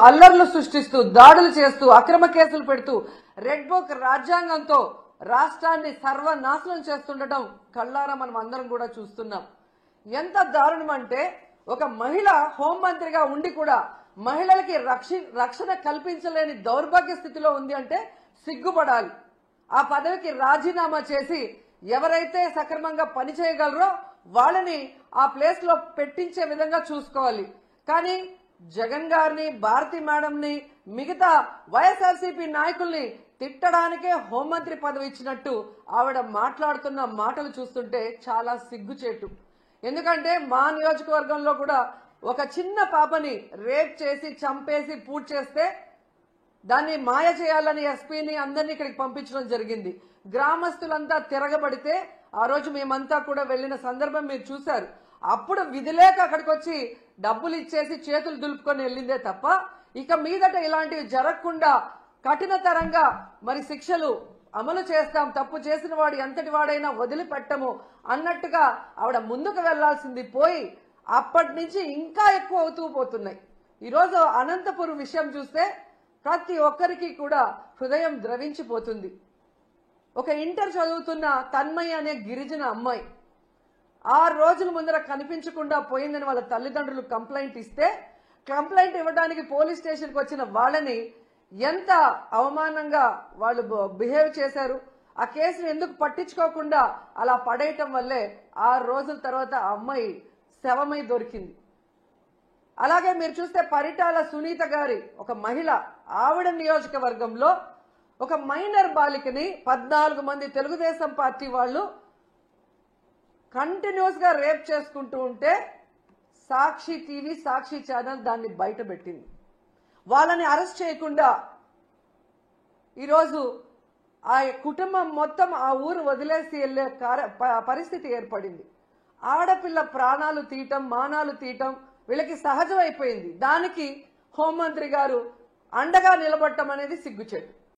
అల్లర్లు సృష్టిస్తూ దాడులు చేస్తూ అక్రమ కేసులు పెడుతూ రెడ్ బుక్ రాజ్యాంగంతో రాష్ట్రాన్ని సర్వనాశనం చేస్తుండటం కళ్ళారా మనం అందరం కూడా చూస్తున్నాం. ఎంత దారుణం అంటే ఒక మహిళ హోంమంత్రిగా ఉండి కూడా మహిళలకి రక్షణ కల్పించలేని దౌర్భాగ్య స్థితిలో ఉంది అంటే సిగ్గుపడాలి. ఆ పదవికి రాజీనామా చేసి ఎవరైతే సక్రమంగా పనిచేయగలరో వాళ్ళని ఆ ప్లేస్ లో పెట్టించే విధంగా చూసుకోవాలి. కానీ జగన్ గారిని, భారతి మేడంని, మిగతా వైఎస్ఆర్సీపీ నాయకుల్ని తిట్టడానికే హోంమంత్రి పదవి ఇచ్చినట్టు ఆవిడ మాట్లాడుతున్న మాటలు చూస్తుంటే చాలా సిగ్గుచేటు. ఎందుకంటే మా నియోజకవర్గంలో కూడా ఒక చిన్న పాపని రేప్ చేసి చంపేసి పూర్తి చేస్తే దాన్ని మాయ చేయాలని ఎస్పీని అందరినీ ఇక్కడికి పంపించడం జరిగింది. గ్రామస్తులంతా తిరగబడితే ఆ రోజు మేమంతా కూడా వెళ్లిన సందర్భం మీరు చూశారు. అప్పుడు విధిలేక అక్కడికి వచ్చి డబ్బులు ఇచ్చేసి చేతులు దులుపుకొని వెళ్ళిందే తప్ప ఇక మీదట ఇలాంటివి జరగకుండా కఠినతరంగా మరి శిక్షలు అమలు చేస్తాం, తప్పు చేసిన వాడు ఎంతటి వాడైనా వదిలిపెట్టము అన్నట్టుగా ఆవిడ ముందుకు వెళ్లాల్సింది పోయి అప్పటి నుంచి ఇంకా ఎక్కువ అవుతూ పోతున్నాయి. ఈరోజు అనంతపురం విషయం చూస్తే ప్రతి ఒక్కరికి కూడా హృదయం ద్రవించిపోతుంది. ఒక ఇంటర్ చదువుతున్న తన్మయ్య అనే గిరిజన అమ్మాయి 6 రోజుల ముందర కనిపించకుండా పోయిందని వాళ్ళ తల్లిదండ్రులు కంప్లైంట్ ఇస్తే కంప్లైంట్ ఇవ్వడానికి పోలీస్ స్టేషన్కి వచ్చిన వాళ్ళని ఎంత అవమానంగా వాళ్ళు బిహేవ్ చేశారు. ఆ కేసును ఎందుకు పట్టించుకోకుండా అలా పడేయటం వల్లే 6 రోజుల తర్వాత ఆ అమ్మాయి శవమై దొరికింది. అలాగే మీరు చూస్తే పరిటాల సునీత గారి ఒక మహిళ, ఆవిడ నియోజకవర్గంలో ఒక మైనర్ బాలికని 14 మంది తెలుగుదేశం పార్టీ వాళ్ళు కంటిన్యూస్ గా రేప్ చేసుకుంటూ ఉంటే సాక్షి టీవీ, సాక్షి ఛానల్ దాన్ని బయట పెట్టింది. వాళ్ళని అరెస్ట్ చేయకుండా ఈరోజు ఆ కుటుంబం మొత్తం ఆ ఊరు వదిలేసి వెళ్లే పరిస్థితి ఏర్పడింది. ఆడపిల్ల ప్రాణాలు తీయటం, మానాలు తీయటం వీళ్ళకి సహజమైపోయింది. దానికి హోంమంత్రి గారు అండగా నిలబడటం అనేది సిగ్గుచేటు.